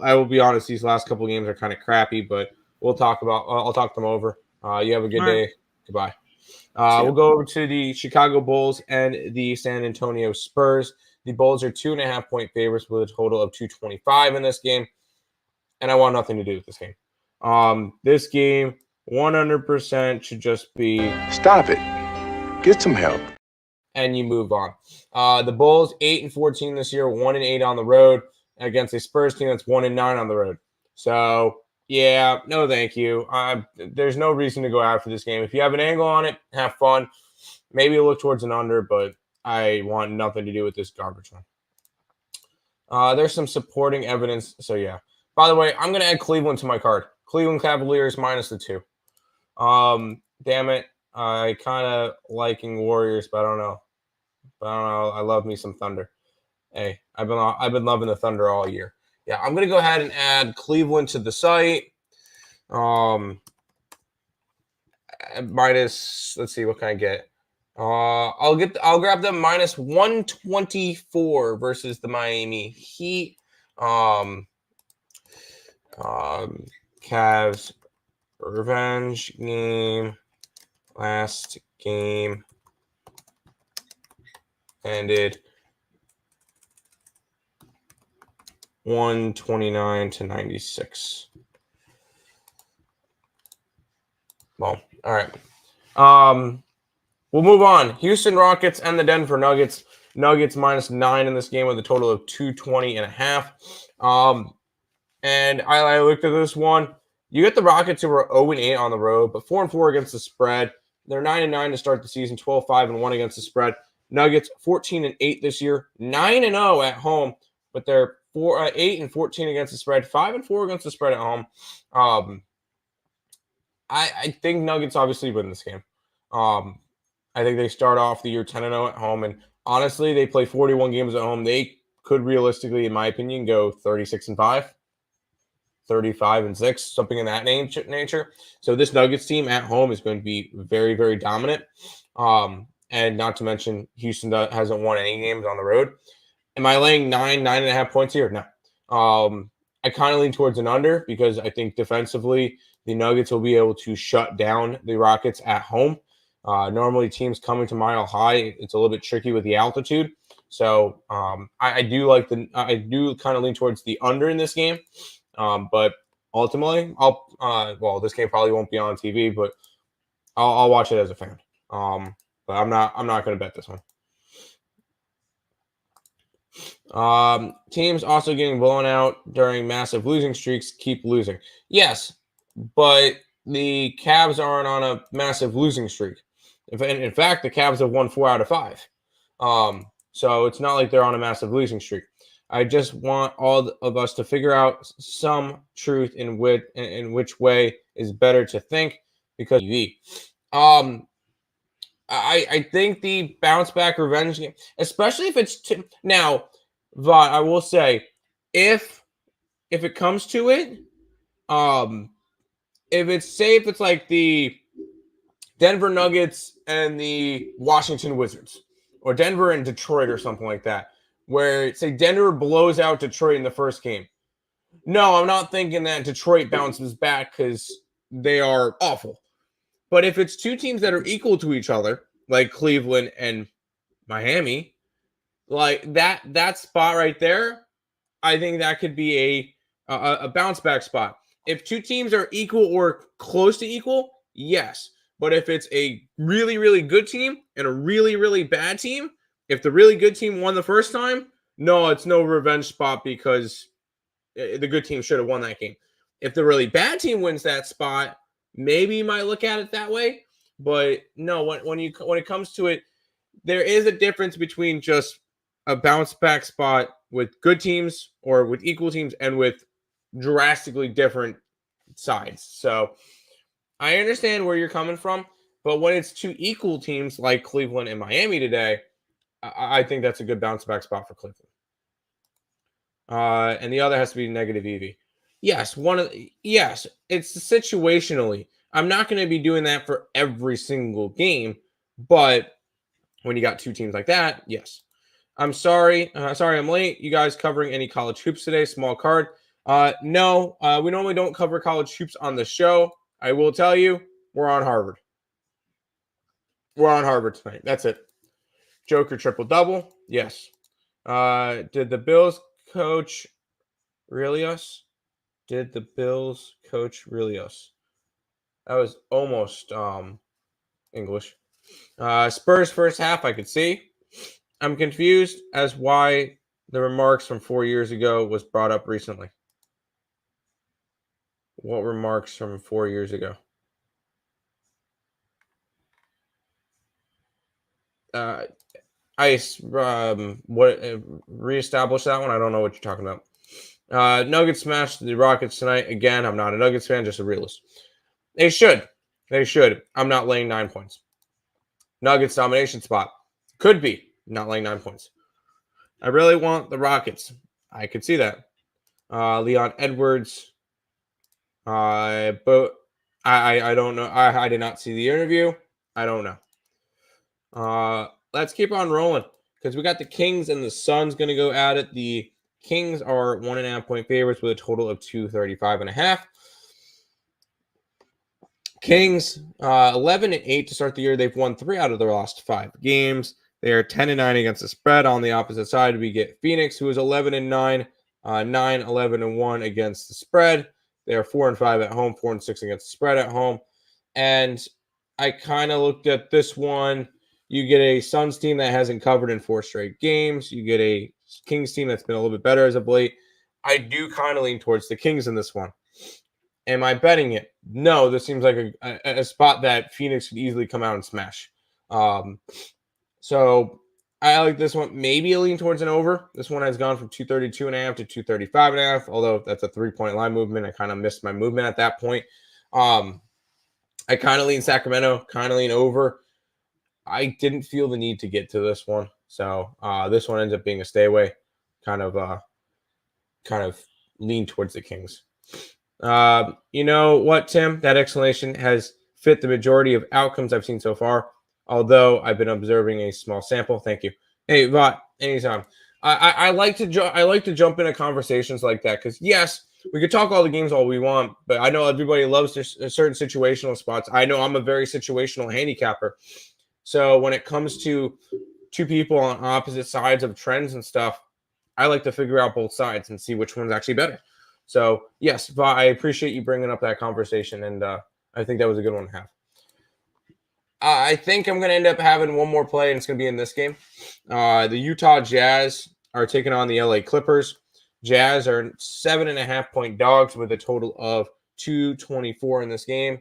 I will be honest, these last couple games are kind of crappy, but I'll talk them over. You have a good day. Goodbye. We'll go over to the Chicago Bulls and the San Antonio Spurs. The Bulls are 2.5-point favorites with a total of 225 in this game, and I want nothing to do with this game. This game 100% should just be stop it. Get some help. And you move on. The Bulls 8-14 this year, 1-8 on the road against a Spurs team that's 1-9 on the road. So yeah, no, thank you. There's no reason to go after this game. If you have an angle on it, have fun. Maybe look towards an under, but I want nothing to do with this garbage one. There's some supporting evidence. So yeah. By the way, I'm going to add Cleveland to my card. Cleveland Cavaliers minus the 2. Damn it. I kind of liking Warriors, but I don't know. I love me some Thunder. Hey, I've been loving the Thunder all year. Yeah, I'm gonna go ahead and add Cleveland to the site. Minus. Let's see, what can I get? I'll grab the minus 124 versus the Miami Heat. Cavs revenge game. Last game ended 129-96. Well, all right. We'll move on. Houston Rockets and the Denver Nuggets. Nuggets minus 9 in this game with a total of 220.5. And I looked at this one. You get the Rockets who are 0-8 on the road, but 4-4 against the spread. They're 9-9 to start the season, 12-5-1 against the spread. Nuggets 14-8 this year, 9-0 at home, but they're 8-14 against the spread, 5-4 against the spread at home. I think Nuggets obviously win this game. I think they start off the year 10-0 at home, and honestly, they play 41 games at home. They could realistically, in my opinion, go 36-5, 35-6, something in that nature. So this Nuggets team at home is going to be very, very dominant. And not to mention, Houston hasn't won any games on the road. Am I laying 9.5 points here? No. I kind of lean towards an under because I think defensively the Nuggets will be able to shut down the Rockets at home. Normally teams coming to Mile High, it's a little bit tricky with the altitude. So I do kind of lean towards the under in this game. But ultimately, this game probably won't be on TV, but I'll watch it as a fan. But I'm not going to bet this one. Teams also getting blown out during massive losing streaks keep losing. Yes, but the Cavs aren't on a massive losing streak. In fact, the Cavs have won 4 out of 5. So it's not like they're on a massive losing streak. I just want all of us to figure out some truth in which way is better to think because I think the bounce back revenge game, especially if it's now, Vaughn, I will say, if it comes to it, if it's like the Denver Nuggets and the Washington Wizards, or Denver and Detroit or something like that, where say Denver blows out Detroit in the first game. No, I'm not thinking that Detroit bounces back because they are awful. But if it's two teams that are equal to each other, like Cleveland and Miami, like that spot right there, I think that could be a bounce back spot. If two teams are equal or close to equal, yes. But if it's a really, really good team and a really, really bad team, if the really good team won the first time, no, it's no revenge spot because the good team should have won that game. If the really bad team wins that spot, maybe you might look at it that way. But no, when it comes to it, there is a difference between just a bounce back spot with good teams or with equal teams and with drastically different sides. So I understand where you're coming from, but when it's two equal teams like Cleveland and Miami today, I think that's a good bounce back spot for Cleveland. And the other has to be negative EV. Yes, it's situationally. I'm not going to be doing that for every single game, but when you got two teams like that, yes. I'm sorry I'm late. You guys covering any college hoops today? Small card. No, we normally don't cover college hoops on the show. I will tell you, we're on Harvard. We're on Harvard tonight. That's it. Joker triple-double. Yes. Did the Bills coach Relios? That was almost English. Spurs first half, I could see. I'm confused as why the remarks from 4 years ago was brought up recently. What remarks from 4 years ago? Reestablish that one? I don't know what you're talking about. Nuggets smashed the Rockets tonight. Again, I'm not a Nuggets fan, just a realist. They should. I'm not laying 9 points. Nuggets domination spot. Could be. Not laying 9 points. I really want the Rockets. I could see that. Leon Edwards. But I don't know. I did not see the interview. I don't know. Let's keep on rolling because we got the Kings and the Suns going to go at it. The Kings are 1.5 point favorites with a total of 235.5. Kings 11-8 to start the year. They've won 3 out of their last 5 games. They are 10-9 against the spread. On the opposite side, we get Phoenix, who is 11-9, 9-11-1 against the spread. They are 4-5 at home, 4-6 against the spread at home. And I kind of looked at this one. You get a Suns team that hasn't covered in 4 straight games. You get a Kings team that's been a little bit better as of late. I do kind of lean towards the Kings in this one. Am I betting it? No, this seems like a spot that Phoenix could easily come out and smash. So I like this one. Maybe a lean towards an over. This one has gone from 232.5 to 235.5, although that's a 3-point line movement. I kind of missed my movement at that point. I kind of lean Sacramento, kind of lean over. I didn't feel the need to get to this one. So this one ends up being a stay away kind of lean towards the Kings. You know what, Tim? That explanation has fit the majority of outcomes I've seen so far, although I've been observing a small sample. Thank you. Hey, Vot, anytime. I like to jump into conversations like that because, yes, we could talk all the games all we want, but I know everybody loves certain situational spots. I know I'm a very situational handicapper. So when it comes to two people on opposite sides of trends and stuff, I like to figure out both sides and see which one's actually better. So, yes, I appreciate you bringing up that conversation, and I think that was a good one to have. I think I'm going to end up having one more play, and it's going to be in this game. The Utah Jazz are taking on the LA Clippers. Jazz are 7.5-point dogs with a total of 224 in this game.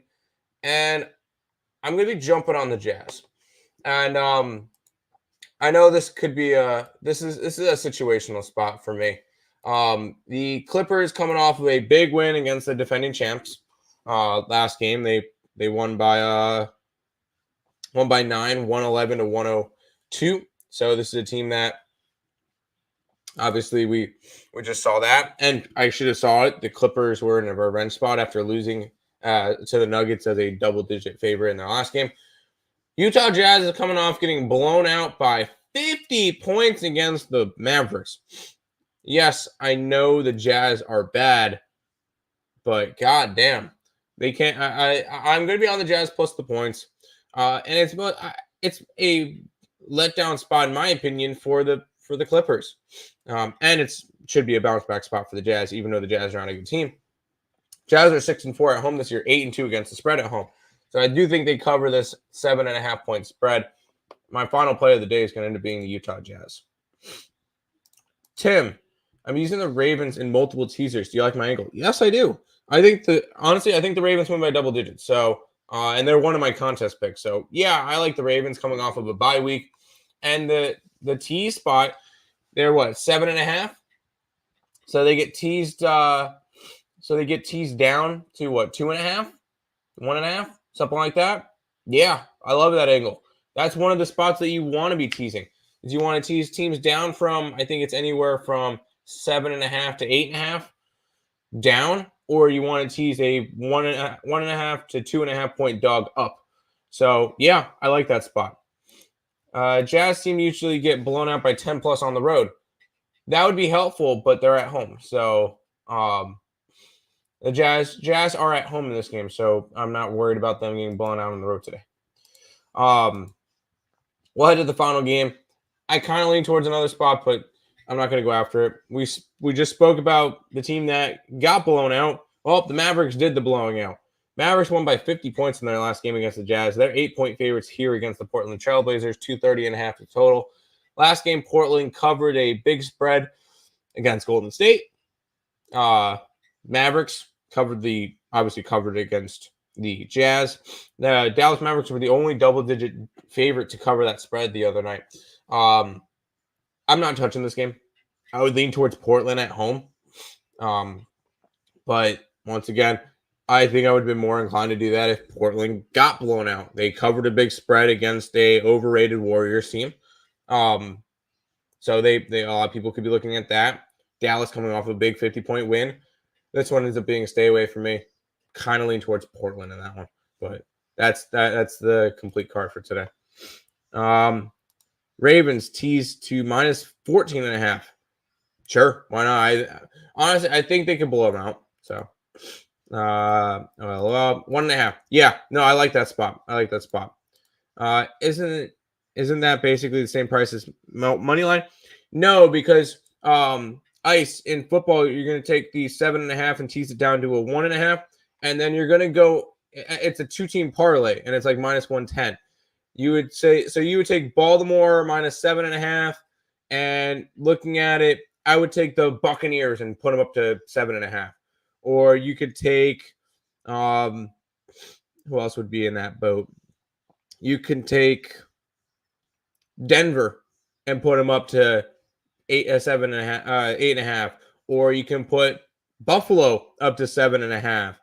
And I'm going to be jumping on the Jazz. And I know this could be this is a situational spot for me. The Clippers coming off of a big win against the defending champs. Last game they won by 9, 111 to 102. So this is a team that obviously we just saw that, and I should have saw it. The Clippers were in a revenge spot after losing to the Nuggets as a double-digit favorite in their last game. Utah Jazz is coming off getting blown out by 50 points against the Mavericks. Yes, I know the Jazz are bad, but goddamn, they can't. I'm going to be on the Jazz plus the points, and it's a letdown spot in my opinion for the Clippers, and it should be a bounce back spot for the Jazz, even though the Jazz are on a good team. Jazz are 6-4 at home this year, 8-2 against the spread at home. So I do think they cover this 7.5-point spread. My final play of the day is going to end up being the Utah Jazz. Tim, I'm using the Ravens in multiple teasers. Do you like my angle? Yes, I do. Honestly, I think the Ravens win by double digits. So, and they're one of my contest picks. So, yeah, I like the Ravens coming off of a bye week. And the tease spot, they're 7.5? So they get teased. So they get teased down to 2.5, 1.5, something like that. Yeah, I love that angle. That's one of the spots that you want to be teasing. Is you want to tease teams down from, I think it's anywhere from 7.5 to 8.5 down, or you want to tease a 1.5 to 2.5 point dog up. So yeah, I like that spot. Jazz team usually get blown out by 10 plus on the road. That would be helpful, but they're at home. So the Jazz are at home in this game, so I'm not worried about them getting blown out on the road today. We'll head to the final game. I kind of lean towards another spot, but I'm not going to go after it. We just spoke about the team that got blown out. Well, the Mavericks did the blowing out. Mavericks won by 50 points in their last game against the Jazz. They're 8-point favorites here against the Portland Trailblazers, 230.5 to total. Last game, Portland covered a big spread against Golden State. Mavericks obviously covered against the Jazz. The Dallas Mavericks were the only double-digit favorite to cover that spread the other night. I'm not touching this game. I would lean towards Portland at home. But once again, I think I would have been more inclined to do that if Portland got blown out. They covered a big spread against a overrated Warriors team. So they a lot of people could be looking at that. Dallas coming off a big 50-point win. This one ends up being a stay away for me. Kind of lean towards Portland in that one. But that's the complete card for today. Ravens teased to minus 14.5. Sure, why not? Honestly, I think they could blow them out. So, 1.5. Yeah, no, I like that spot. Isn't that basically the same price as money line? No, because ice in football, you're going to take the 7.5 and tease it down to a 1.5, and then you're going to go. It's a 2-team parlay, and it's like minus 110. You would take Baltimore minus 7.5, and looking at it, I would take the Buccaneers and put them up to 7.5. Or you could take, who else would be in that boat? You can take Denver and put them up to 8.5. Or you can put Buffalo up to 7.5.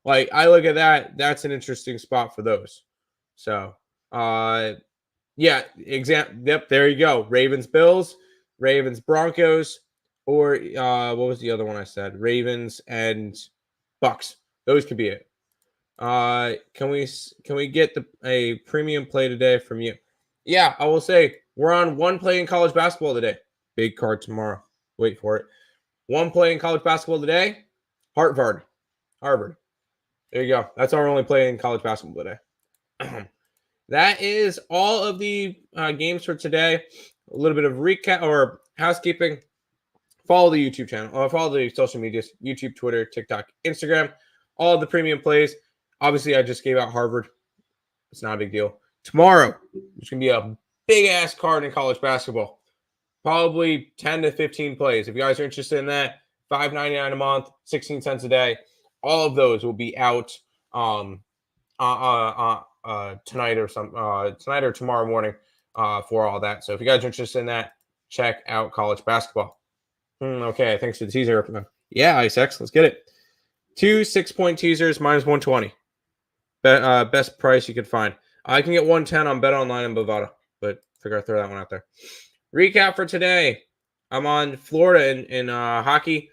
Like, I look at that, that's an interesting spot for those. So, yep, there you go. Ravens, Bills, Ravens, Broncos, Or what was the other one I said? Ravens and Bucks. Those could be it. Can we get a premium play today from you? Yeah, I will say we're on one play in college basketball today. Big card tomorrow. Wait for it. One play in college basketball today. Harvard. There you go. That's our only play in college basketball today. That is all of the games for today. A little bit of recap or housekeeping. Follow the YouTube channel. Follow the social medias: YouTube, Twitter, TikTok, Instagram. All of the premium plays. Obviously, I just gave out Harvard. It's not a big deal. Tomorrow, there's going to be a big-ass card in college basketball. Probably 10 to 15 plays. If you guys are interested in that, $5.99 a month, 16 cents a day. All of those will be out tonight or tomorrow morning for all that. So if you guys are interested in that, check out college basketball. Okay, thanks for the teaser. Yeah, IceX, let's get it. 2 6-point teasers minus 120. Best price you could find. I can get 110 on Bet Online and Bovada, but figure I'd throw that one out there. Recap for today. I'm on Florida in hockey,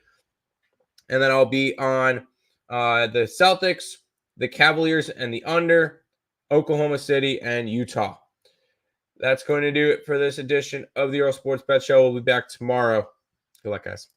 and then I'll be on the Celtics, the Cavaliers, and the under, Oklahoma City, and Utah. That's going to do it for this edition of the Earle Sports Bet Show. We'll be back tomorrow. Good luck, guys.